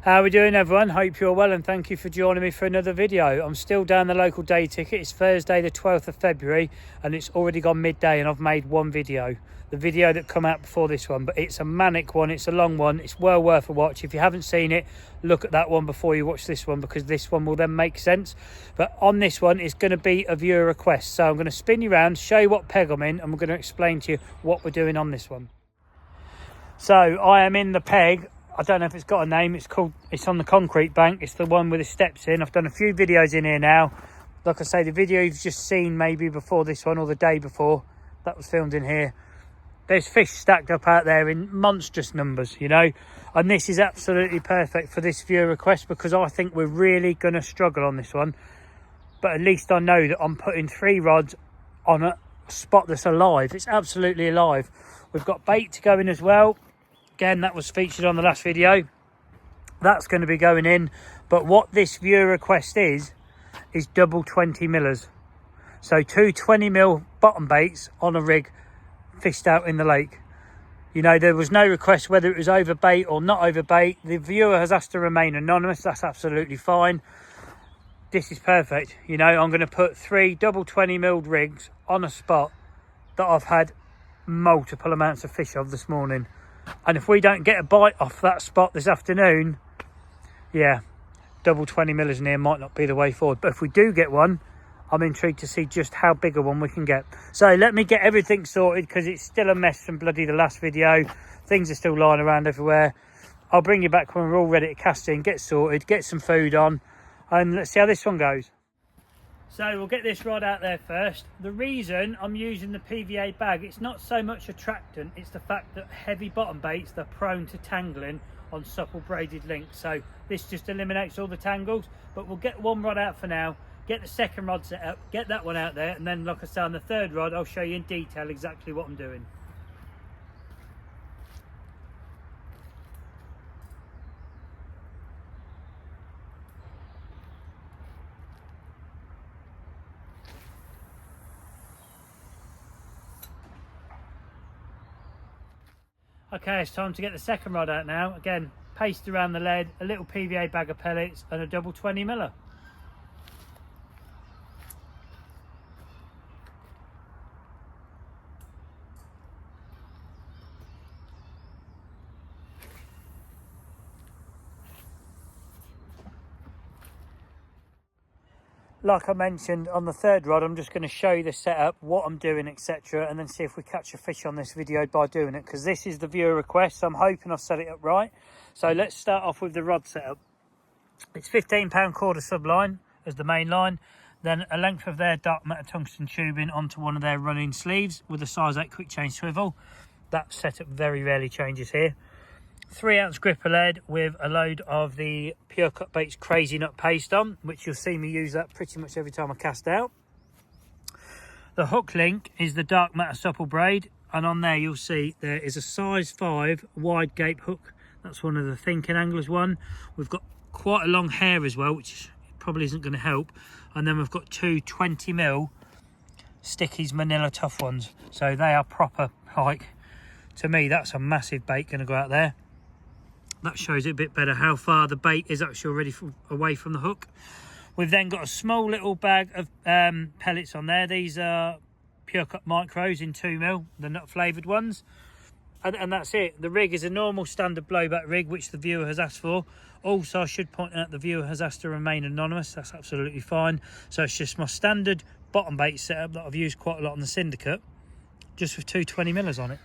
How are we doing, everyone? Hope you're well, and thank you for joining me for another video. I'm still down the local day ticket. It's Thursday the 12th of February and it's already gone midday and I've made one video, the video that come out before this one, but it's a manic one, it's a long one, it's well worth a watch. If you haven't seen it, look at that one before you watch this one, because this one will then make sense. But on this one, it's going to be a viewer request, so I'm going to spin you around, show you what peg I'm in, and we're going to explain to you what we're doing on this one. So I am in the peg. I don't know if it's got a name. It's on the concrete bank. It's the one with the steps in. I've done a few videos in here now. Like I say, the video you've just seen maybe before this one or the day before, that was filmed in here. There's fish stacked up out there in monstrous numbers, you know, and this is absolutely perfect for this viewer request, because I think we're really going to struggle on this one. But at least I know that I'm putting 3 rods on a spot that's alive. It's absolutely alive. We've got bait to go in as well. Again, that was featured on the last video. That's going to be going in. But what this viewer request is double 20 millers. So 2 20mm bottom baits on a rig fished out in the lake. You know, there was no request whether it was over bait or not over bait. The viewer has asked to remain anonymous. That's absolutely fine. This is perfect. You know, I'm going to put 3 double 20mm rigs on a spot that I've had multiple amounts of fish of this morning. And if we don't get a bite off that spot this afternoon, yeah, double 20mm in here might not be the way forward. But if we do get one, I'm intrigued to see just how big a one we can get. So let me get everything sorted, because it's still a mess from bloody the last video. Things are still lying around everywhere. I'll bring you back when we're all ready to cast in, get sorted, get some food on, and let's see how this one goes. So we'll get this rod out there first. The reason I'm using the PVA bag, it's not so much attractant, it's the fact that heavy bottom baits, they're prone to tangling on supple braided links. So this just eliminates all the tangles. But we'll get one rod out for now, get the second rod set up, get that one out there, and then like I say, on the third rod I'll show you in detail exactly what I'm doing. Okay, it's time to get the second rod out now. Again, paste around the lead, a little PVA bag of pellets and a double 20mm. Like I mentioned, on the third rod, I'm just going to show you the setup, what I'm doing, etc., and then see if we catch a fish on this video by doing it, because this is the viewer request, so I'm hoping I've set it up right. So let's start off with the rod setup. It's 15-pound KORDA subline as the main line, then a length of their dark matter tungsten tubing onto one of their running sleeves with a size 8 quick change swivel. That setup very rarely changes here. 3-ounce gripper lead with a load of the Pure Cut Baits Crazy Nut paste on, which you'll see me use that pretty much every time I cast out. The hook link is the dark matter supple braid, and on there you'll see there is a size 5 wide gape hook. That's one of the thinking anglers one. We've got quite a long hair as well, which probably isn't going to help. And then we've got 2 20mm Stickies Manila Tough ones. So they are proper, like, to me that's a massive bait going to go out there. That shows it a bit better how far the bait is actually already away from the hook. We've then got a small little bag of pellets on there. These are Pure Cut Micros in 2mm, the nut flavoured ones. And that's it. The rig is a normal standard blowback rig, which the viewer has asked for. Also, I should point out the viewer has asked to remain anonymous. That's absolutely fine. So it's just my standard bottom bait setup that I've used quite a lot on the Syndicate, just with 2 20mm on it.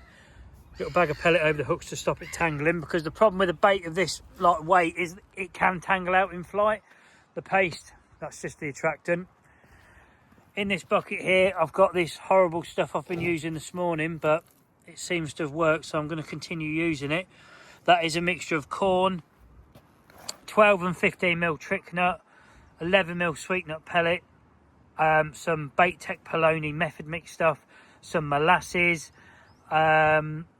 Little bag of pellet over the hooks to stop it tangling, because the problem with a bait of this like weight is it can tangle out in flight. The paste, that's just the attractant. In this bucket here, I've got this horrible stuff I've been using this morning, but it seems to have worked, so I'm going to continue using it. That is a mixture of corn, 12 and 15mm trick nut, 11mm sweet nut pellet, some Bait Tech Polony method mix stuff, some molasses,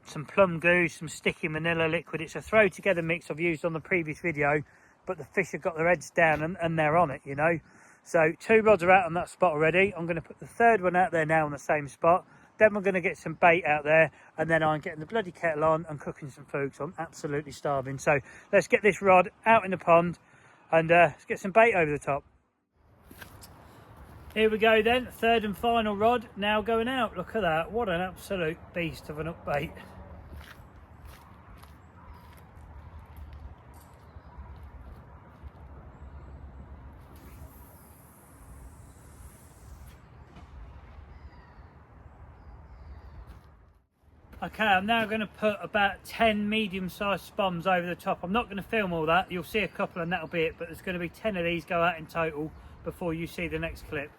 some plum goo, some sticky manila liquid. It's a throw together mix I've used on the previous video, but the fish have got their heads down and they're on it, you know. So 2 rods are out on that spot already. I'm going to put the third one out there now on the same spot. Then we're going to get some bait out there, and then I'm getting the bloody kettle on and cooking some food, so I'm absolutely starving. So let's get this rod out in the pond and let's get some bait over the top. Here we go then, third and final rod now going out. Look at that, what an absolute beast of an up bait. Okay, I'm now going to put about 10 medium-sized spoms over the top. I'm not going to film all that. You'll see a couple and that'll be it. But there's going to be 10 of these go out in total before you see the next clip.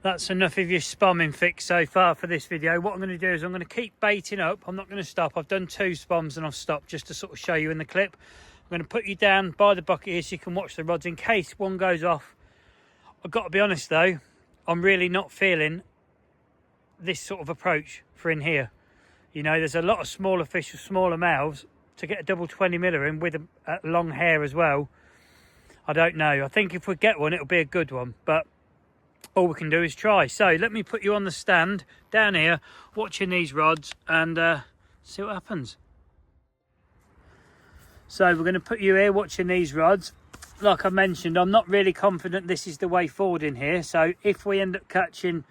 That's enough of your spomming fix so far for this video. What I'm going to do is I'm going to keep baiting up. I'm not going to stop. I've done 2 spoms and I've stopped just to sort of show you in the clip. I'm going to put you down by the bucket here so you can watch the rods in case one goes off. I've got to be honest though, I'm really not feeling this sort of approach for in here. You know, there's a lot of smaller fish with smaller mouths. To get a double 20 miller in with a long hair as well, I don't know. I think if we get one, it'll be a good one, but all we can do is try. So let me put you on the stand down here watching these rods and see what happens. So we're going to put you here watching these rods. Like I mentioned, I'm not really confident this is the way forward in here, so if we end up catching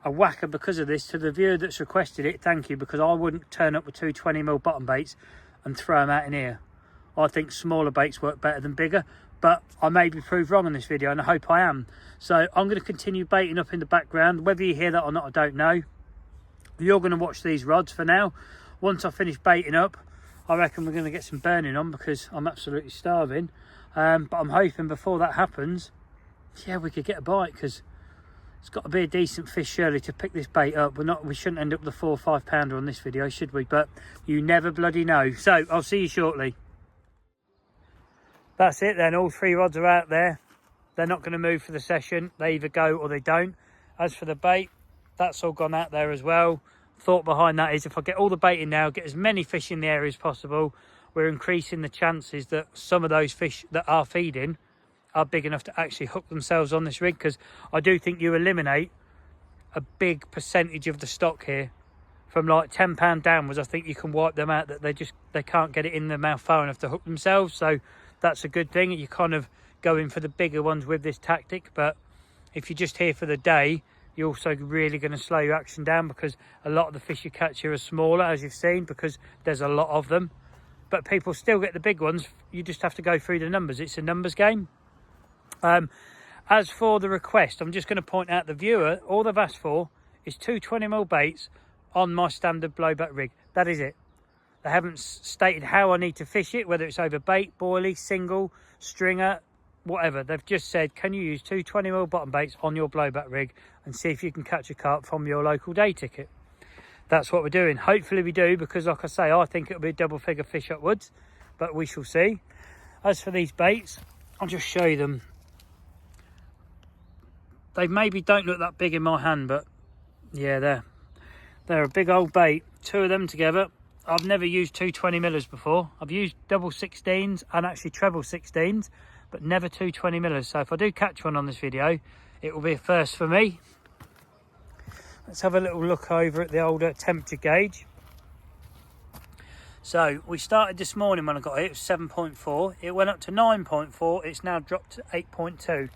a whacker because of this, to the viewer that's requested it, thank you, because I wouldn't turn up with 2 20mm bottom baits and throw them out in here. I think smaller baits work better than bigger, but I may be proved wrong in this video and I hope I am. So I'm going to continue baiting up in the background. Whether you hear that or not, I don't know. You're going to watch these rods for now. Once I finish baiting up, I reckon we're going to get some burning on because I'm absolutely starving. But I'm hoping before that happens, yeah, we could get a bite, because it's got to be a decent fish surely to pick this bait up. We shouldn't end up with a 4 or 5 pounder on this video, should we? But you never bloody know. So I'll see you shortly. That's it then, all 3 rods are out there. They're not going to move for the session. They either go or they don't. As for the bait, that's all gone out there as well. Thought behind that is if I get all the bait in now, get as many fish in the area as possible, we're increasing the chances that some of those fish that are feeding are big enough to actually hook themselves on this rig, because I do think you eliminate a big percentage of the stock here. From like £10 downwards, I think you can wipe them out, that they can't get it in their mouth far enough to hook themselves. So that's a good thing. You kind of go in for the bigger ones with this tactic, but if you're just here for the day, you're also really going to slow your action down, because a lot of the fish you catch here are smaller, as you've seen, because there's a lot of them. But people still get the big ones. You just have to go through the numbers. It's a numbers game. As for the request, I'm just going to point out the viewer, all they've asked for is 2 20mm baits on my standard blowback rig. That is it. They haven't stated how I need to fish it, whether it's over bait, boilie, single, stringer, whatever. They've just said, can you use 2 20mm bottom baits on your blowback rig and see if you can catch a carp from your local day ticket. That's what we're doing. Hopefully we do, because like I say, I think it'll be a double figure fish upwards, but we shall see. As for these baits, I'll just show you them. They maybe don't look that big in my hand, but yeah, they're a big old bait. 2 of them together. I've never used 2 20mm before. I've used double 16s and actually treble 16s, but never 2 20mm. So if I do catch one on this video, it will be a first for me. Let's have a little look over at the older temperature gauge. So we started this morning when I got here, it was 7.4. It went up to 9.4. It's now dropped to 8.2.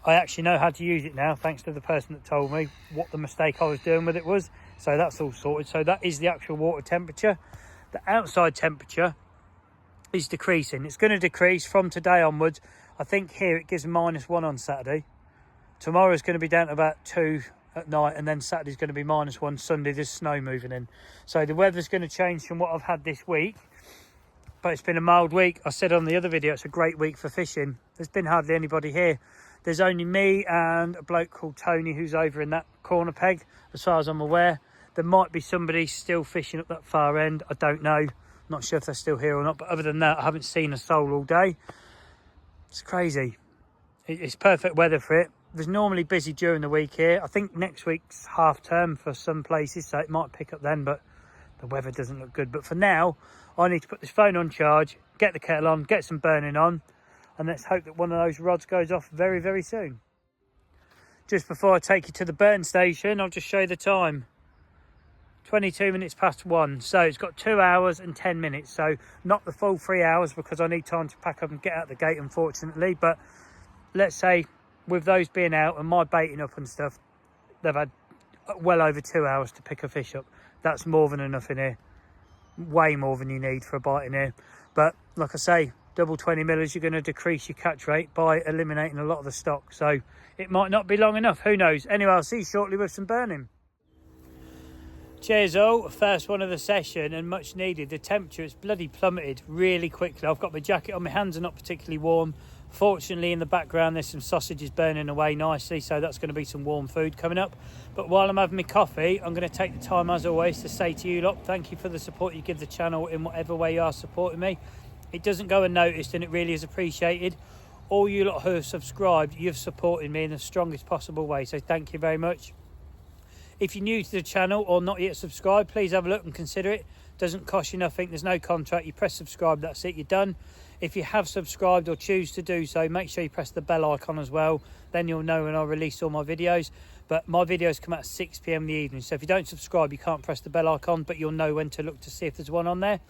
I actually know how to use it now, thanks to the person that told me what the mistake I was doing with it was. So that's all sorted. So that is the actual water temperature. The outside temperature is decreasing. It's going to decrease from today onwards. I think here it gives -1 on Saturday. Tomorrow's going to be down to about 2 at night, and then Saturday's going to be -1. Sunday there's snow moving in. So the weather's going to change from what I've had this week. But it's been a mild week. I said on the other video, it's a great week for fishing. There's been hardly anybody here. There's only me and a bloke called Tony who's over in that corner peg, as far as I'm aware. There might be somebody still fishing up that far end. I don't know. I'm not sure if they're still here or not. But other than that, I haven't seen a soul all day. It's crazy. It's perfect weather for it. There's normally busy during the week here. I think next week's half term for some places, so it might pick up then, but the weather doesn't look good. But for now, I need to put this phone on charge, get the kettle on, get some burning on, and let's hope that one of those rods goes off very, very soon. Just before I take you to the burn station, I'll just show you the time. 22 minutes past 1. So it's got 2 hours and 10 minutes. So not the full 3 hours because I need time to pack up and get out the gate, unfortunately. But let's say with those being out and my baiting up and stuff, they've had well over 2 hours to pick a fish up. That's more than enough in here. Way more than you need for a bite in here. But like I say, double 20mm, you're going to decrease your catch rate by eliminating a lot of the stock. So it might not be long enough. Who knows? Anyway, I'll see you shortly with some burning. Cheers all. First one of the session and much needed. The temperature has bloody plummeted really quickly. I've got my jacket on. My hands are not particularly warm. Fortunately, in the background, there's some sausages burning away nicely. So that's going to be some warm food coming up. But while I'm having my coffee, I'm going to take the time, as always, to say to you lot, thank you for the support you give the channel in whatever way you are supporting me. It doesn't go unnoticed and it really is appreciated. All you lot who have subscribed, you've supported me in the strongest possible way. So thank you very much. If you're new to the channel or not yet subscribed, please have a look and consider it. Doesn't cost you nothing. There's no contract. You press subscribe, that's it, you're done. If you have subscribed or choose to do so, make sure you press the bell icon as well. Then you'll know when I release all my videos. But my videos come out at 6 PM in the evening. So if you don't subscribe, you can't press the bell icon, but you'll know when to look to see if there's one on there.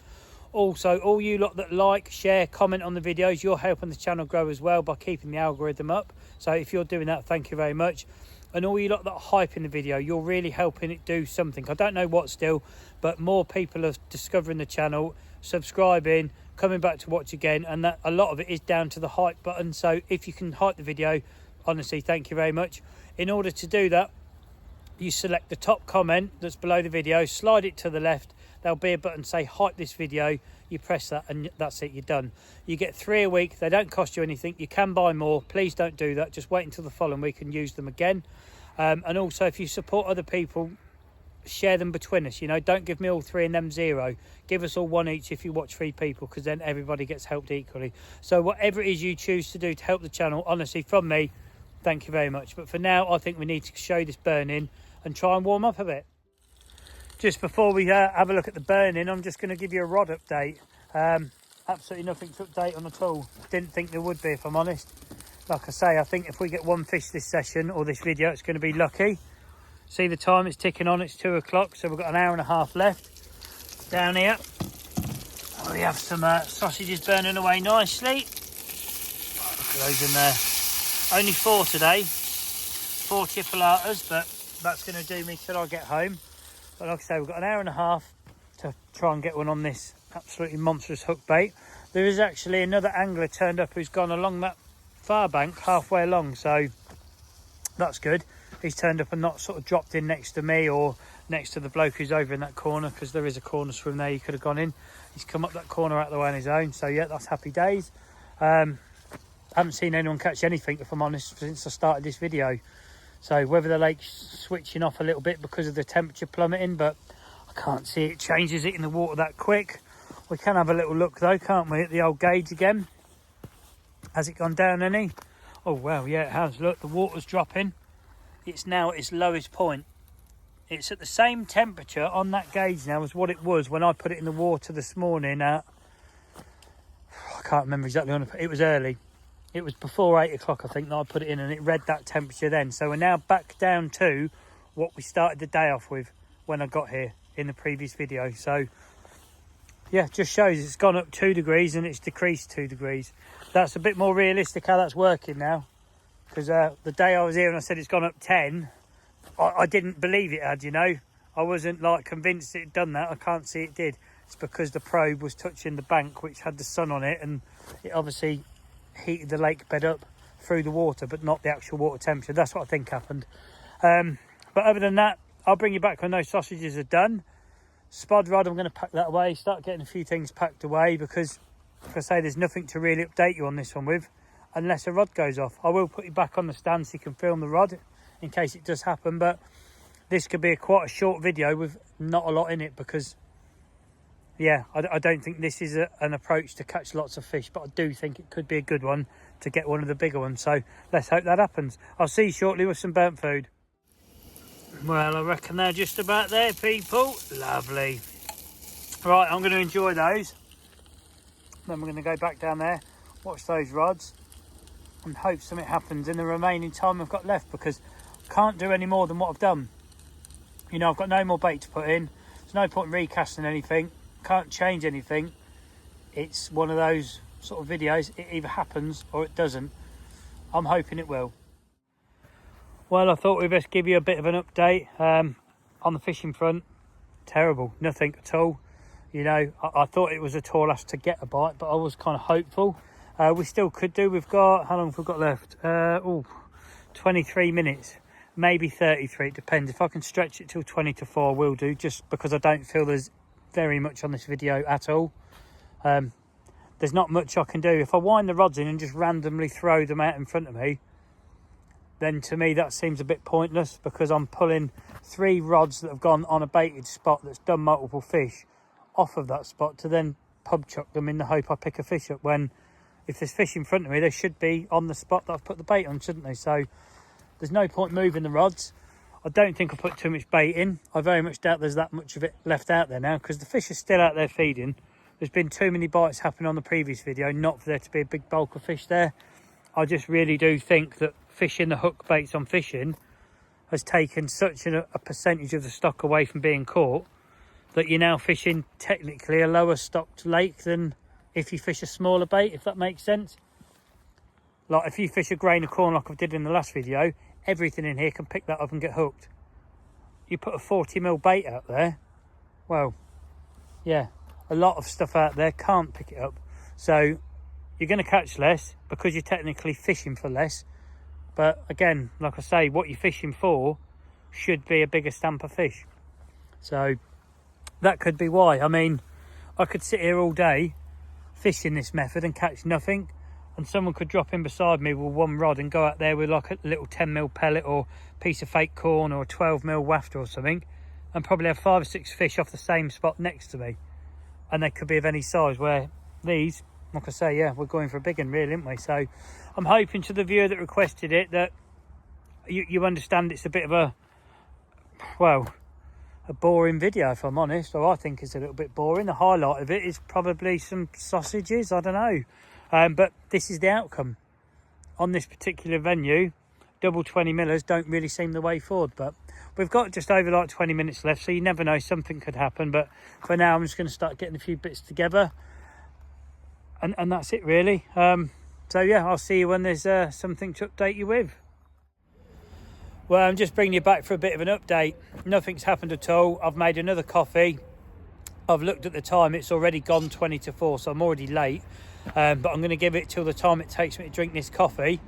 Also, all you lot that like, share, comment on the videos, you're helping the channel grow as well by keeping the algorithm up. So if you're doing that, thank you very much. And all you lot that are hyping the video, you're really helping it do something. I don't know what still, but more people are discovering the channel, subscribing, coming back to watch again, and that a lot of it is down to the hype button. So if you can hype the video, honestly, thank you very much. In order to do that, you select the top comment that's below the video, slide it to the left, there'll be a button say hype this video. You press that and that's it, you're done. You get 3 a week. They don't cost you anything. You can buy more. Please don't do that. Just wait until the following week and use them again. And also, if you support other people, share them between us. You know, don't give me all 3 and them 0. Give us all 1 each if you watch 3 people, because then everybody gets helped equally. So whatever it is you choose to do to help the channel, honestly, from me, thank you very much. But for now, I think we need to show this burning and try and warm up a bit. Just before we have a look at the burning, I'm just going to give you a rod update. Absolutely nothing to update on at all. Didn't think there would be, if I'm honest. Like I say, I think if we get 1 fish this session or this video, it's going to be lucky. See the time, it's ticking on, it's 2 o'clock, so we've got an hour and a half left. Down here, we have some sausages burning away nicely. Oh, look at those in there. Only 4 today, 4 chipolatas, but that's going to do me till I get home. But like I say, we've got an hour and a half to try and get one on this absolutely monstrous hook bait. There is actually another angler turned up who's gone along that far bank halfway along, so that's good. He's turned up and not sort of dropped in next to me or next to the bloke who's over in that corner, because there is a corner swim there you could have gone in. He's come up that corner out of the way on his own, so yeah, that's happy days. I haven't seen anyone catch anything, if I'm honest, since I started this video. So whether the lake's switching off a little bit because of the temperature plummeting, but I can't see it changes it in the water that quick. We can have a little look though, can't we, at the old gauge again. Has it gone down any? Oh well, yeah, it has. Look, the water's dropping. It's now at its lowest point. It's at the same temperature on that gauge now as what it was when I put it in the water this morning at, I can't remember exactly when it was early. It was before 8 o'clock, I think, that I put it in, and it read that temperature then. So we're now back down to what we started the day off with when I got here in the previous video. So yeah, just shows it's gone up 2 degrees and it's decreased 2 degrees. That's a bit more realistic how that's working now, because the day I was here and I said it's gone up 10, I didn't believe it had, you know. I wasn't like convinced it had done that. I can't see it did. It's because the probe was touching the bank which had the sun on it, and it obviously heated the lake bed up through the water, but not the actual water temperature. That's what I think happened. But other than that, I'll bring you back when those sausages are done. Spod rod, I'm going to pack that away, start getting a few things packed away, because like I say, there's nothing to really update you on this one with unless a rod goes off. I will put you back on the stand so you can film the rod in case it does happen, but this could be quite a short video with not a lot in it, because yeah, I don't think this is an approach to catch lots of fish, but I do think it could be a good one to get one of the bigger ones. So let's hope that happens. I'll see you shortly with some burnt food. Well, I reckon they're just about there, people. Lovely. Right, I'm going to enjoy those. Then we're going to go back down there, watch those rods, and hope something happens in the remaining time I've got left, because I can't do any more than what I've done. You know, I've got no more bait to put in. There's no point in recasting anything. Can't change anything. It's one of those sort of videos. It either happens or it doesn't. I'm hoping it will. Well, I thought we'd best give you a bit of an update on the fishing front. Terrible, nothing at all. You know, I thought it was a tall ask to get a bite, but I was kind of hopeful. We still could do. We've got, how long have we got left? 23 minutes, maybe 33. It depends. If I can stretch it till 20 to 4, I will do, just because I don't feel there's very much on this video at all. There's not much I can do. If I wind the rods in and just randomly throw them out in front of me, then to me that seems a bit pointless, because I'm pulling 3 rods that have gone on a baited spot that's done multiple fish off of that spot to then pub chuck them in the hope I pick a fish up, when if there's fish in front of me, they should be on the spot that I've put the bait on, shouldn't they? So there's no point moving the rods. I don't think I put too much bait in. I very much doubt there's that much of it left out there now, because the fish are still out there feeding. There's been too many bites happening on the previous video not for there to be a big bulk of fish there. I just really do think that fishing the hook baits on fishing has taken such a percentage of the stock away from being caught that you're now fishing technically a lower stocked lake than if you fish a smaller bait, if that makes sense. Like if you fish a grain of corn like I did in the last video, everything in here can pick that up and get hooked. You put a 40mm bait out there, well, yeah, a lot of stuff out there can't pick it up. So you're going to catch less because you're technically fishing for less. But again, like I say, what you're fishing for should be a bigger stamp of fish. So that could be why. I mean, I could sit here all day fishing this method and catch nothing, and someone could drop in beside me with one rod and go out there with like a little 10mm pellet or piece of fake corn or a 12mm wafter or something, and probably have 5 or 6 fish off the same spot next to me, and they could be of any size, where these, like I say, yeah, we're going for a big one really, aren't we? So I'm hoping to the viewer that requested it that you understand it's a bit of a, well, a boring video, if I'm honest, or I think it's a little bit boring. The highlight of it is probably some sausages, I don't know. But this is the outcome. On this particular venue, double 20mm don't really seem the way forward, but we've got just over like 20 minutes left, so you never know, something could happen. But for now, I'm just going to start getting a few bits together, and that's it really. So yeah, I'll see you when there's something to update you with. Well, I'm just bringing you back for a bit of an update. Nothing's happened at all. I've made another coffee. I've looked at the time, it's already gone 20 to 4, so I'm already late. But I'm going to give it till the time it takes me to drink this coffee,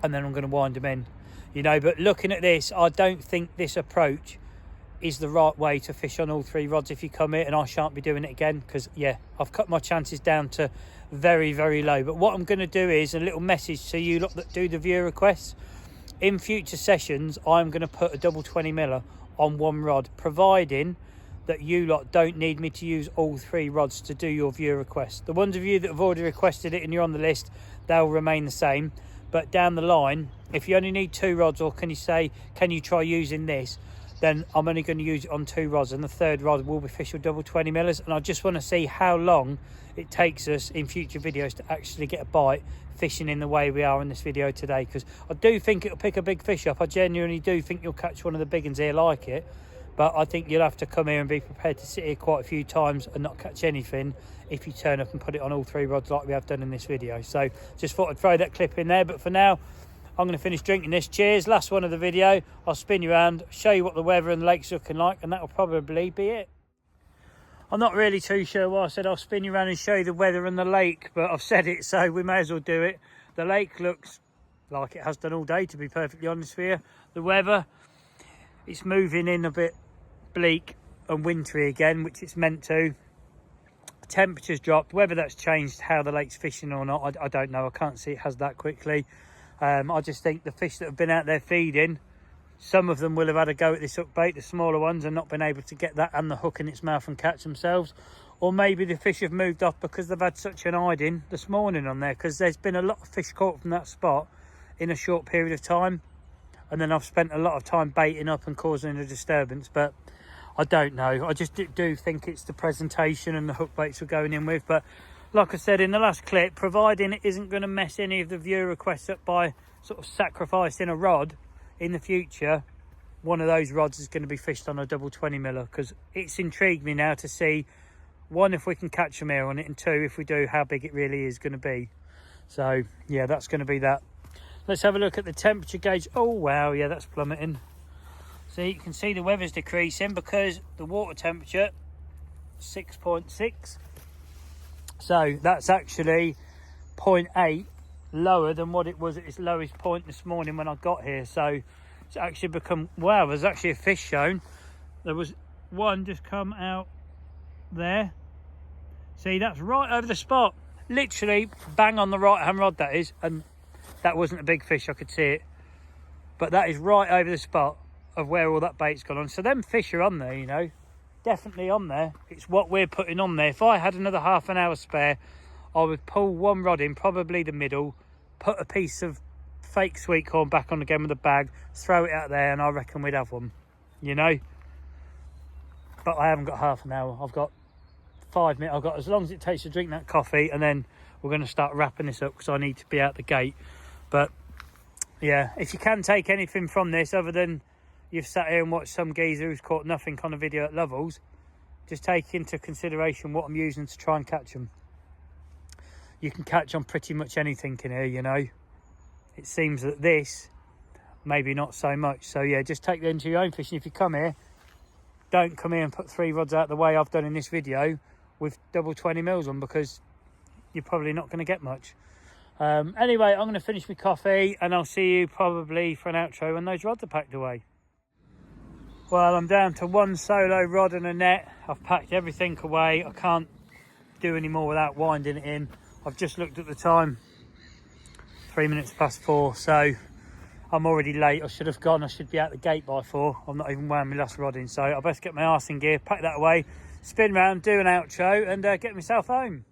and then I'm going to wind them in. You know, but looking at this, I don't think this approach is the right way to fish on all 3 rods if you come here, and I shan't be doing it again, because yeah, I've cut my chances down to very, very low. But what I'm going to do is a little message to you lot that do the viewer requests. In future sessions, I'm going to put a double 20mm on one rod, providing that you lot don't need me to use all 3 rods to do your viewer request. The ones of you that have already requested it and you're on the list, they'll remain the same. But down the line, if you only need 2 rods, or can you try using this, then I'm only going to use it on 2 rods, and the 3rd rod will be fish with double 20 millers. And I just want to see how long it takes us in future videos to actually get a bite fishing in the way we are in this video today, because I do think it'll pick a big fish up. I genuinely do think you'll catch one of the big ones here like it, but I think you'll have to come here and be prepared to sit here quite a few times and not catch anything if you turn up and put it on all 3 rods like we have done in this video. So just thought I'd throw that clip in there, but for now I'm going to finish drinking this. Cheers, last one of the video. I'll spin you around, show you what the weather and the lake's looking like, and that'll probably be it. I'm not really too sure why I said I'll spin you around and show you the weather and the lake, but I've said it, so we may as well do it. The lake looks like it has done all day, to be perfectly honest with you. The weather, it's moving in a bit bleak and wintry again, which it's meant to. The temperature's dropped. Whether that's changed how the lake's fishing or not, I don't know. I can't see it has that quickly. I just think the fish that have been out there feeding, some of them will have had a go at this hook bait, the smaller ones, and not been able to get that and the hook in its mouth and catch themselves. Or maybe the fish have moved off because they've had such an hiding this morning on there, because there's been a lot of fish caught from that spot in a short period of time, and then I've spent a lot of time baiting up and causing a disturbance. But I don't know, I just do think it's the presentation and the hook baits we're going in with. But like I said in the last clip, providing it isn't going to mess any of the viewer requests up by sort of sacrificing a rod in the future, one of those rods is going to be fished on a double 20 miller, because it's intrigued me now to see, 1, if we can catch them here on it, and 2, if we do, how big it really is going to be. So yeah, that's going to be that. Let's have a look at the temperature gauge. Oh wow, yeah, that's plummeting. So you can see the weather's decreasing because the water temperature 6.6. So that's actually 0.8 lower than what it was at its lowest point this morning when I got here. So it's actually become, wow, there's actually a fish shown. There was one just come out there. See, that's right over the spot. Literally bang on the right hand rod, that is. And that wasn't a big fish, I could see it. But that is right over the spot of where all that bait's gone on. So them fish are on there, you know. Definitely on there. It's what we're putting on there. If I had another half an hour spare, I would pull one rod in, probably the middle, put a piece of fake sweet corn back on again with a bag, throw it out there, and I reckon we'd have one, you know. But I haven't got half an hour. I've got 5 minutes. I've got as long as it takes to drink that coffee, and then we're going to start wrapping this up because I need to be out the gate. But yeah, if you can take anything from this other than you've sat here and watched some geezer who's caught nothing on a video at Lovells, just take into consideration what I'm using to try and catch them. You can catch on pretty much anything in here, you know. It seems that this, maybe not so much. So yeah, just take that into your own fishing. If you come here, don't come here and put 3 rods out the way I've done in this video with double 20 mils on, because you're probably not going to get much. Anyway, I'm going to finish my coffee and I'll see you probably for an outro when those rods are packed away. Well, I'm down to 1 solo rod and a net. I've packed everything away. I can't do any more without winding it in. I've just looked at the time, 3 minutes past 4, so I'm already late. I should have gone. I should be out the gate by 4. I'm not even wearing my last rod in, so I best get my arse in gear, pack that away, spin round, do an outro, and get myself home.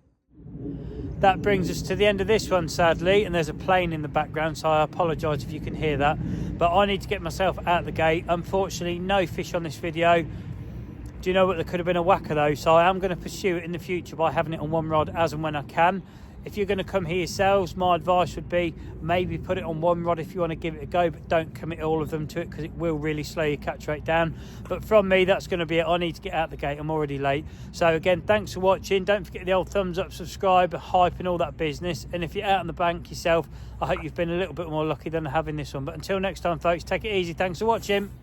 That brings us to the end of this one, sadly, and there's a plane in the background, so I apologise if you can hear that. But I need to get myself out the gate. Unfortunately, no fish on this video. Do you know what? There could have been a whacker though, so I am going to pursue it in the future by having it on 1 rod as and when I can. If you're going to come here yourselves, my advice would be maybe put it on 1 rod if you want to give it a go, but don't commit all of them to it because it will really slow your catch rate down. But from me, that's going to be it. I need to get out the gate. I'm already late. So again, thanks for watching. Don't forget the old thumbs up, subscribe, hype and all that business. And if you're out on the bank yourself, I hope you've been a little bit more lucky than having this one. But until next time, folks, take it easy. Thanks for watching.